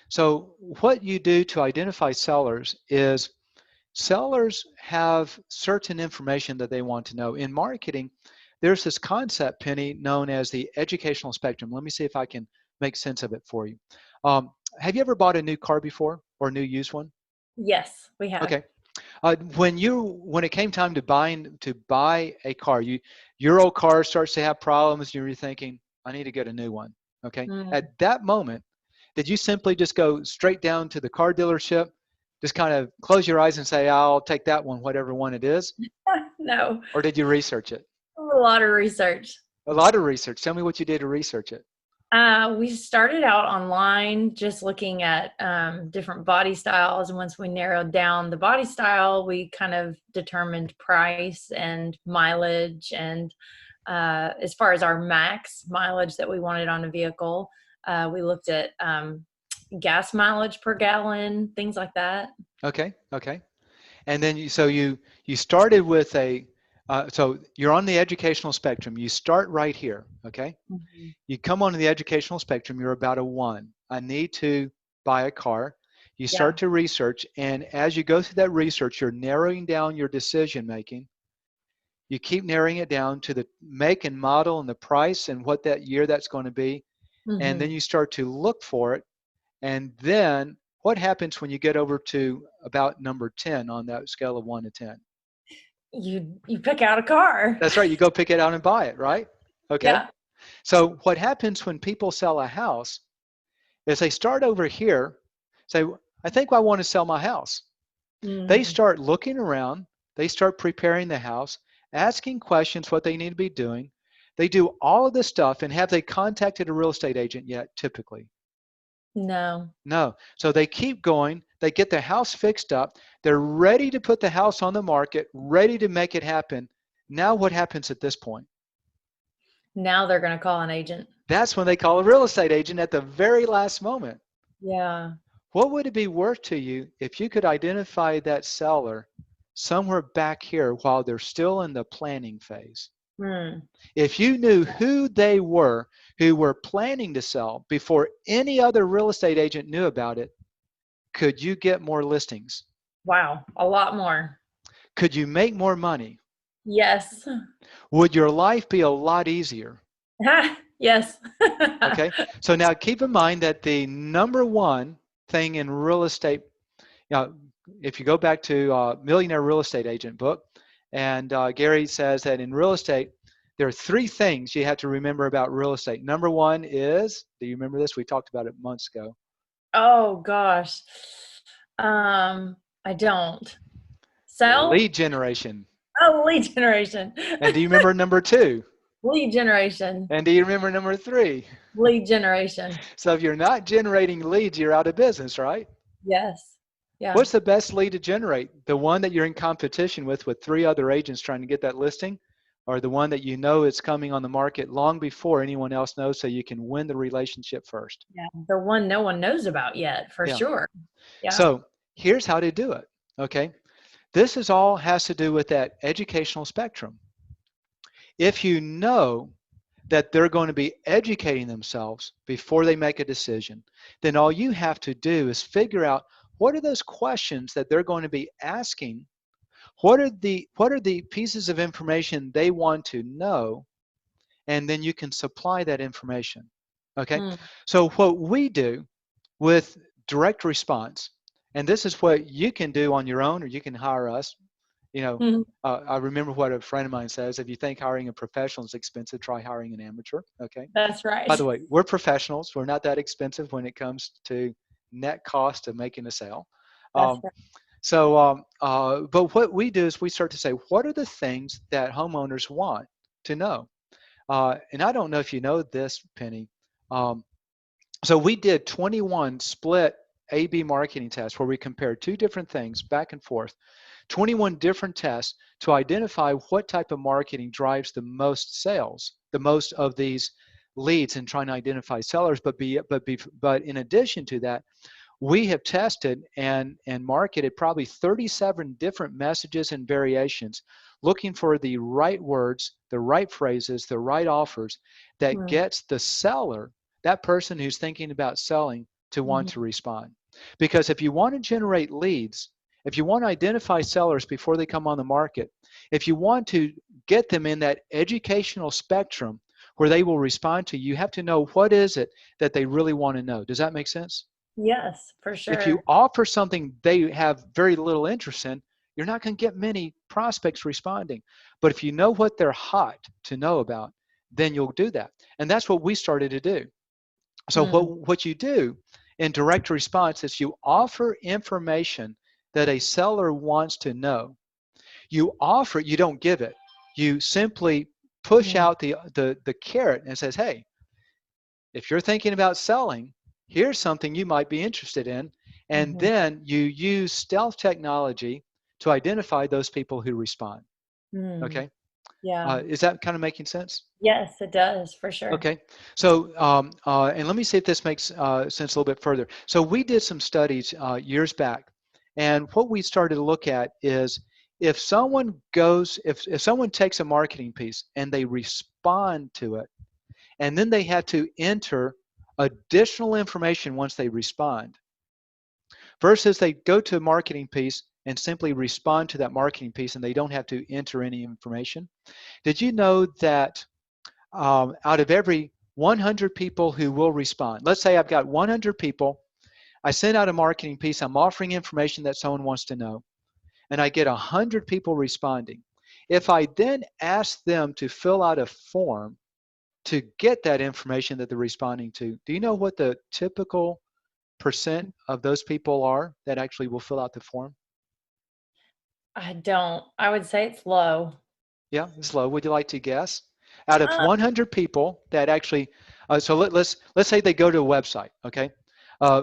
Speaker 3: So what you do to identify sellers is sellers have certain information that they want to know. In marketing, there's this concept, Penny, known as the educational spectrum. Let me see if I can make sense of it for you. Have you ever bought a new car before or a new used one?
Speaker 2: Yes, we have.
Speaker 3: Okay. When it came time to buy a car, your old car starts to have problems, and you're thinking, I need to get a new one. Okay.
Speaker 2: Mm.
Speaker 3: At that moment, did you simply just go straight down to the car dealership, just kind of close your eyes and say, I'll take that one, whatever one it is?
Speaker 2: No,
Speaker 3: Or did you research it?
Speaker 2: a lot of research.
Speaker 3: A lot of research. Tell me what you did to research it.
Speaker 2: We started out online just looking at different body styles. And once we narrowed down the body style, we kind of determined price and mileage. And as far as our max mileage that we wanted on a vehicle, we looked at gas mileage per gallon, things like that.
Speaker 3: Okay. Okay. And then you started with so you're on the educational spectrum. You start right here. Okay.
Speaker 2: Mm-hmm.
Speaker 3: You come onto the educational spectrum, you're about a 1. I need to buy a car. You
Speaker 2: Yeah.
Speaker 3: start to research, and as you go through that research, you're narrowing down your decision making. You keep narrowing it down to the make and model and the price and what that year that's going to be. And then
Speaker 2: Mm-hmm.
Speaker 3: you start to look for it. And then what happens when you get over to about number 10 on that scale of 1 to 10?
Speaker 2: You pick out a car.
Speaker 3: That's right. You go pick it out and buy it, right? Okay.
Speaker 2: Yeah.
Speaker 3: So what happens when people sell a house is they start over here, say, I think I want to sell my house. They
Speaker 2: Mm.
Speaker 3: start looking around, they start preparing the house, asking questions what they need to be doing. They do all of this stuff, and have they contacted a real estate agent yet, typically?
Speaker 2: No.
Speaker 3: No. So they keep going, they get the house fixed up, they're ready to put the house on the market, ready to make it happen. Now what happens at this point?
Speaker 2: Now they're going to call an agent.
Speaker 3: That's when they call a real estate agent at the very last moment.
Speaker 2: Yeah.
Speaker 3: What would it be worth to you if you could identify that seller somewhere back here while they're still in the planning phase?
Speaker 2: Hmm.
Speaker 3: If you knew who they were, who were planning to sell before any other real estate agent knew about it, could you get more listings?
Speaker 2: Wow. A lot more.
Speaker 3: Could you make more money?
Speaker 2: Yes.
Speaker 3: Would your life be a lot easier?
Speaker 2: Yes.
Speaker 3: Okay, so now keep in mind that the number one thing in real estate, if you go back to Millionaire Real Estate Agent book, and Gary says that in real estate, there are 3 things you have to remember about real estate. Number one is, do you remember this? We talked about it months ago.
Speaker 2: Oh gosh. I don't. Sell?
Speaker 3: Lead generation.
Speaker 2: Oh, lead generation.
Speaker 3: And do you remember number 2?
Speaker 2: Lead generation.
Speaker 3: And do you remember number 3?
Speaker 2: Lead generation.
Speaker 3: So if you're not generating leads, you're out of business, right?
Speaker 2: Yes. Yeah.
Speaker 3: What's the best lead to generate? The one that you're in competition with 3 other agents trying to get that listing, or the one that you know is coming on the market long before anyone else knows, so you can win the relationship first?
Speaker 2: Yeah. The one no one knows about yet, for
Speaker 3: Yeah.
Speaker 2: sure. Yeah.
Speaker 3: So here's how to do it, okay? This is all has to do with that educational spectrum. If you know that they're going to be educating themselves before they make a decision, then all you have to do is figure out what are those questions that they're going to be asking. What are the pieces of information they want to know, and then you can supply that information. Okay?
Speaker 2: Mm.
Speaker 3: So what we do with direct response, and this is what you can do on your own, or you can hire us.
Speaker 2: Mhm.
Speaker 3: I remember what a friend of mine says: if you think hiring a professional is expensive, try hiring an amateur. Okay.
Speaker 2: That's right.
Speaker 3: By the way, we're professionals. We're not that expensive when it comes to net cost of making a sale.
Speaker 2: That's right.
Speaker 3: But what we do is we start to say, what are the things that homeowners want to know? And I don't know if you know this, Penny. So we did 21 split A/B marketing tests where we compared 2 different things back and forth, 21 different tests to identify what type of marketing drives the most sales, the most of these leads, and trying to identify sellers. But in addition to that, we have tested and marketed probably 37 different messages and variations, looking for the right words, the right phrases, the right offers that
Speaker 2: Mm.
Speaker 3: gets the seller, that person who's thinking about selling, to want
Speaker 2: Mhm.
Speaker 3: to respond. Because if you want to generate leads, if you want to identify sellers before they come on the market, if you want to get them in that educational spectrum where they will respond to you, you have to know what is it that they really want to know. Does that make sense?
Speaker 2: Yes, for
Speaker 3: If you
Speaker 2: sure.
Speaker 3: offer something they have very little interest in, you're not going to get many prospects responding. But if you know what they're hot to know about, then you'll do that. And that's what we started to do. So
Speaker 2: Mm.
Speaker 3: what you do in direct response is you offer information that a seller wants to know. You offer it, you don't give it. You simply push
Speaker 2: Mm.
Speaker 3: out the carrot and says, hey, if you're thinking about selling, here's something you might be interested in. And
Speaker 2: Mhm.
Speaker 3: then you use stealth technology to identify those people who respond.
Speaker 2: Mm.
Speaker 3: Okay.
Speaker 2: Yeah.
Speaker 3: Is that kind of making sense?
Speaker 2: Yes, it does, for sure.
Speaker 3: Okay. So, and let me see if this makes sense a little bit further. So we did some studies years back. And what we started to look at is if someone goes, if someone takes a marketing piece and they respond to it, and then they have to enter additional information once they respond, versus they go to a marketing piece and simply respond to that marketing piece and they don't have to enter any information. Did you know that out of every 100 people who will respond, let's say I've got 100 people, I send out a marketing piece, I'm offering information that someone wants to know, and I get 100 people responding. If I then ask them to fill out a form to get that information that they're responding to, do you know what the typical percent of those people are that actually will fill out the form?
Speaker 2: I don't. I would say it's low.
Speaker 3: Yeah, it's low. Would you like to guess? Out of
Speaker 2: Uh,
Speaker 3: 100 people that actually, so let's say they go to a website, okay?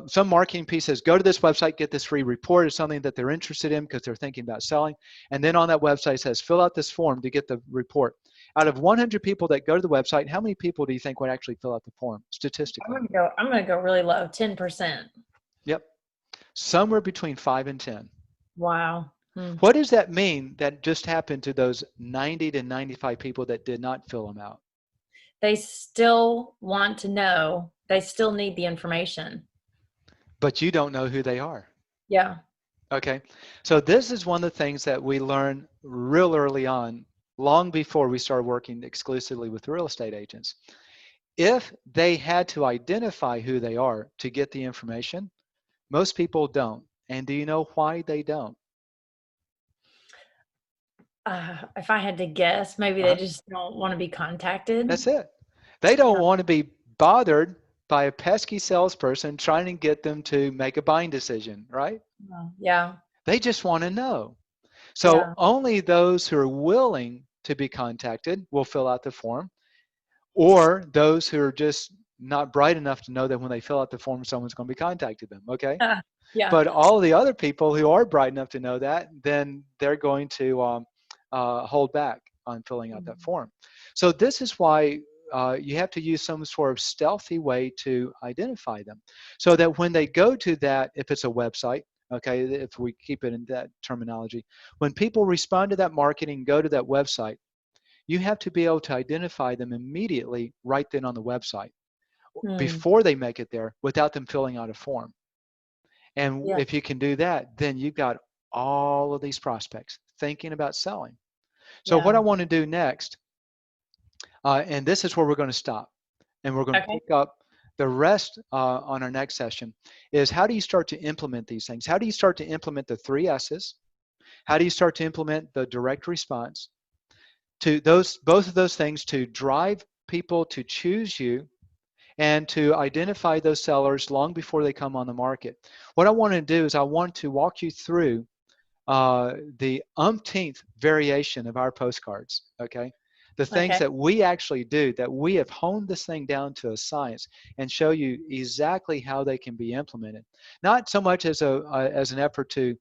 Speaker 3: Some marketing piece says, go to this website, get this free report. It's something that they're interested in because they're thinking about selling. And then on that website says, fill out this form to get the report. Out of 100 people that go to the website, how many people do you think would actually fill out the form statistically?
Speaker 2: I'm gonna go really low, 10%.
Speaker 3: Yep, somewhere between 5 and 10.
Speaker 2: Wow. Hmm.
Speaker 3: What does that mean that just happened to those 90 to 95 people that did not fill them out?
Speaker 2: They still want to know. They still need the information.
Speaker 3: But you don't know who they are.
Speaker 2: Yeah.
Speaker 3: Okay, so this is one of the things that we learned real early on, long before we started working exclusively with real estate agents. If they had to identify who they are to get the information, most people don't. And do you know why they don't?
Speaker 2: If I had to guess, maybe they
Speaker 3: Uh-huh.
Speaker 2: just don't want to be contacted.
Speaker 3: That's it. They don't want to be bothered by a pesky salesperson trying to get them to make a buying decision, right?
Speaker 2: Yeah.
Speaker 3: They just want to know. So
Speaker 2: Yeah.
Speaker 3: only those who are willing to be contacted will fill out the form, or those who are just not bright enough to know that when they fill out the form, someone's going to be contacting them. Okay.
Speaker 2: Yeah.
Speaker 3: But all the other people who are bright enough to know that, then they're going to hold back on filling out that
Speaker 2: Mhm.
Speaker 3: form. So this is why you have to use some sort of stealthy way to identify them, so that when they go to that, if it's a website, okay, if we keep it in that terminology, when people respond to that marketing, go to that website, you have to be able to identify them immediately right then on the website
Speaker 2: Hmm.
Speaker 3: before they make it there without them filling out a form. And
Speaker 2: Yeah.
Speaker 3: if you can do that, then you've got all of these prospects thinking about selling. So what I
Speaker 2: Yeah.
Speaker 3: want to do next, and this is where we're going to stop, and we're going to
Speaker 2: Okay.
Speaker 3: pick up the rest on our next session, is how do you start to implement these things? How do you start to implement the 3 S's? How do you start to implement the direct response? To those, both of those things, to drive people to choose you and to identify those sellers long before they come on the market. What I want to do is I want to walk you through the umpteenth variation of our postcards, okay? The things
Speaker 2: Okay.
Speaker 3: that we actually do, that we have honed this thing down to a science, and show you exactly how they can be implemented. Not so much as as an effort to,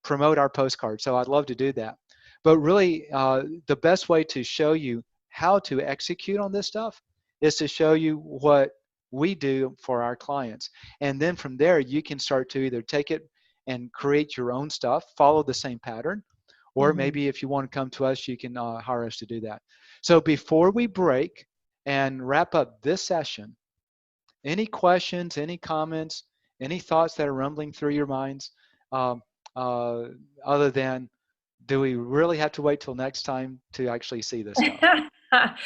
Speaker 3: promote our postcard. So I'd love to do that, but really, the best way to show you how to execute on this stuff is to show you what we do for our clients, and then from there you can start to either take it and create your own stuff, follow the same pattern, or
Speaker 2: Hmm.
Speaker 3: maybe if you want to come to us, you can hire us to do that. So before we break and wrap up this session, any questions, any comments, any thoughts that are rumbling through your minds, um, uh, other than, do we really have to wait till next time to actually see this stuff?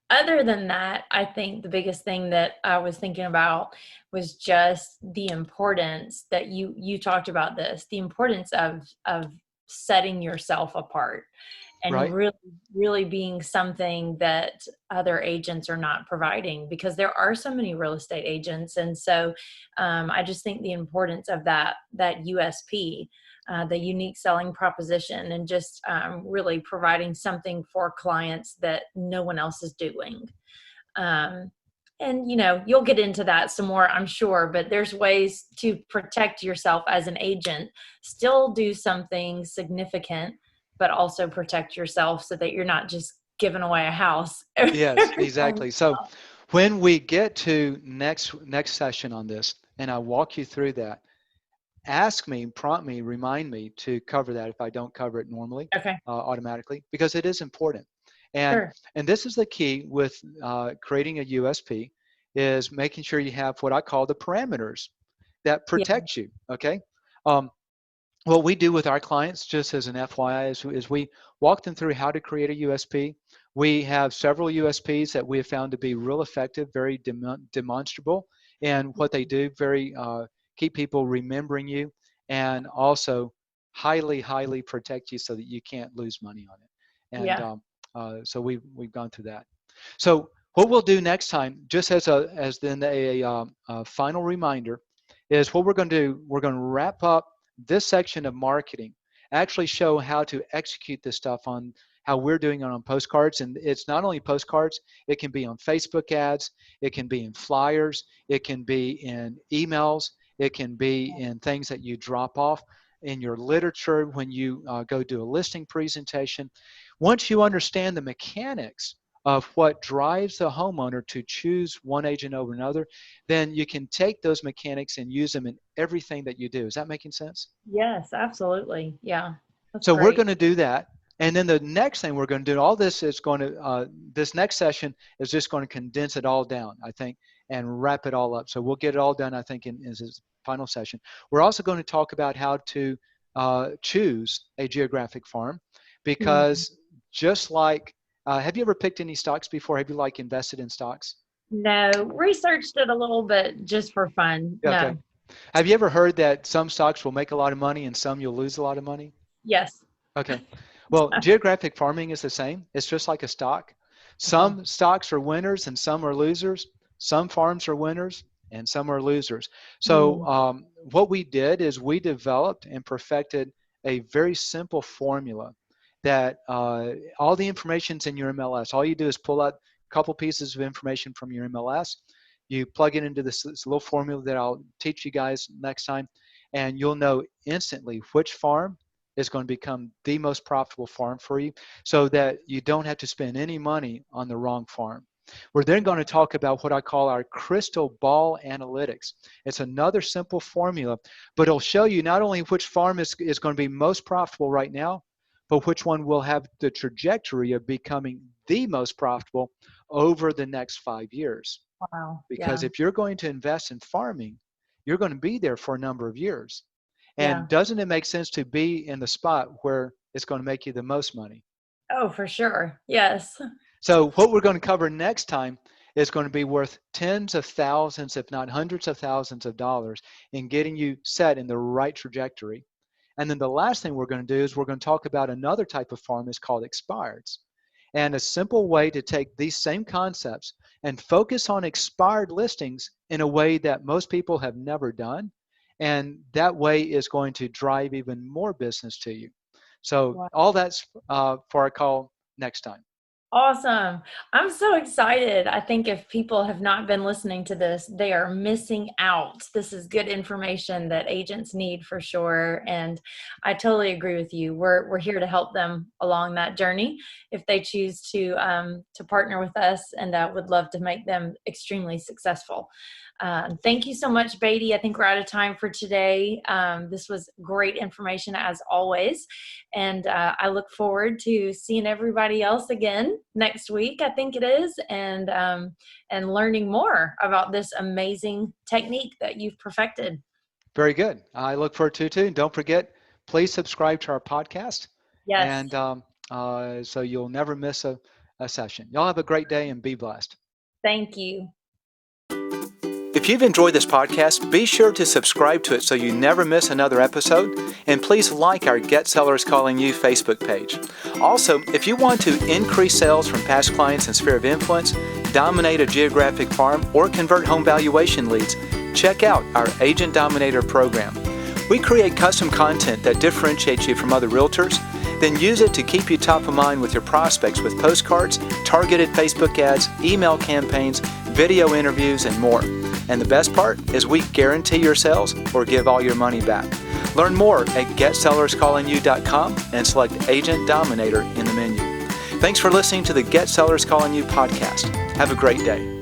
Speaker 2: Other than that, I think the biggest thing that I was thinking about was just the importance that you talked about this, the importance of setting yourself apart and
Speaker 3: Right?
Speaker 2: really being something that other agents are not providing, because there are so many real estate agents. And so I just think the importance of that USP, the unique selling proposition, and just really providing something for clients that no one else is doing. Um, and you'll get into that some more, I'm sure, but there's ways to protect yourself as an agent, still do something significant, but also protect yourself so that you're not just giving away a house.
Speaker 3: Yes, exactly. So when we get to next session on this, and I walk you through that, ask me, prompt me, remind me to cover that if I don't cover it normally,
Speaker 2: Okay,
Speaker 3: automatically, because it is important. And
Speaker 2: sure.
Speaker 3: and this is the key with creating a USP, is making sure you have what I call the parameters that
Speaker 2: Yeah,
Speaker 3: protect you. Okay. Um, what we do with our clients, just as an FYI, is we walk them through how to create a USP. We have several USPs that we have found to be real effective, very demonstrable, and what they do, very keep people remembering you, and also highly, highly protect you so that you can't lose money on it. And
Speaker 2: yeah.
Speaker 3: so we've gone through that. So what we'll do next time, just as then a final reminder, is what we're going to do. We're going to wrap up this section of marketing, actually show how to execute this stuff on how we're doing it on postcards. And it's not only postcards, it can be on Facebook ads, it can be in flyers, it can be in emails, it can be in things that you drop off in your literature when you go do a listing presentation. Once you understand the mechanics of what drives the homeowner to choose one agent over another, then you can take those mechanics and use them in everything that you do. Is that making sense?
Speaker 2: Yes, absolutely. Yeah, that's
Speaker 3: So we're
Speaker 2: great.
Speaker 3: going to do that. And then the next thing we're going to do, all this is going to, this next session is just going to condense it all down, I think, and wrap it all up. So we'll get it all done, I think, in this final session. We're also going to talk about how to choose a geographic farm,
Speaker 2: Mhm.
Speaker 3: because just like, have you ever picked any stocks before? Have you like invested in stocks?
Speaker 2: No, researched it a little bit just for fun.
Speaker 3: Yeah, okay.
Speaker 2: No.
Speaker 3: Have you ever heard that some stocks will make a lot of money and some you'll lose a lot of money?
Speaker 2: Yes.
Speaker 3: Okay. Well, geographic farming is the same. It's just like a stock.
Speaker 2: Uh-huh.
Speaker 3: Some stocks are winners and some are losers. Some farms are winners and some are losers. So
Speaker 2: Mm.
Speaker 3: what we did is we developed and perfected a very simple formula that all the information's in your MLS. All you do is pull out a couple pieces of information from your MLS. You plug it into this little formula that I'll teach you guys next time, and you'll know instantly which farm is going to become the most profitable farm for you, so that you don't have to spend any money on the wrong farm. We're then going to talk about what I call our crystal ball analytics. It's another simple formula, but it'll show you not only which farm is going to be most profitable right now, but which one will have the trajectory of becoming the most profitable over the next 5 years.
Speaker 2: Wow.
Speaker 3: Because
Speaker 2: Yeah.
Speaker 3: if you're going to invest in farming, you're going to be there for a number of years. And
Speaker 2: Yeah.
Speaker 3: doesn't it make sense to be in the spot where it's going to make you the most money?
Speaker 2: Oh, for sure. Yes.
Speaker 3: So what we're going to cover next time is going to be worth tens of thousands, if not hundreds of thousands of dollars in getting you set in the right trajectory. And then the last thing we're going to do is we're going to talk about another type of farm is called expireds. And a simple way to take these same concepts and focus on expired listings in a way that most people have never done. And that way is going to drive even more business to you. So
Speaker 2: Wow.
Speaker 3: all that's for our call next time.
Speaker 2: Awesome. I'm so excited. I think if people have not been listening to this, they are missing out. This is good information that agents need for sure. And I totally agree with you. We're here to help them along that journey if they choose to partner with us, and would love to make them extremely successful. Thank you so much, Beatty. I think we're out of time for today. This was great information as always. And I look forward to seeing everybody else again next week, I think it is, and learning more about this amazing technique that you've perfected.
Speaker 3: Very good. I look forward to it too. And don't forget, please subscribe to our podcast.
Speaker 2: Yes.
Speaker 3: And so you'll never miss a session. Y'all have a great day and be blessed.
Speaker 2: Thank you.
Speaker 1: If you've enjoyed this podcast, be sure to subscribe to it so you never miss another episode. And please like our Get Sellers Calling You Facebook page. Also, if you want to increase sales from past clients and sphere of influence, dominate a geographic farm, or convert home valuation leads, check out our Agent Dominator program. We create custom content that differentiates you from other realtors, then use it to keep you top of mind with your prospects with postcards, targeted Facebook ads, email campaigns, video interviews, and more. And the best part is we guarantee your sales or give all your money back. Learn more at GetSellersCallingYou.com and select Agent Dominator in the menu. Thanks for listening to the Get Sellers Calling You podcast. Have a great day.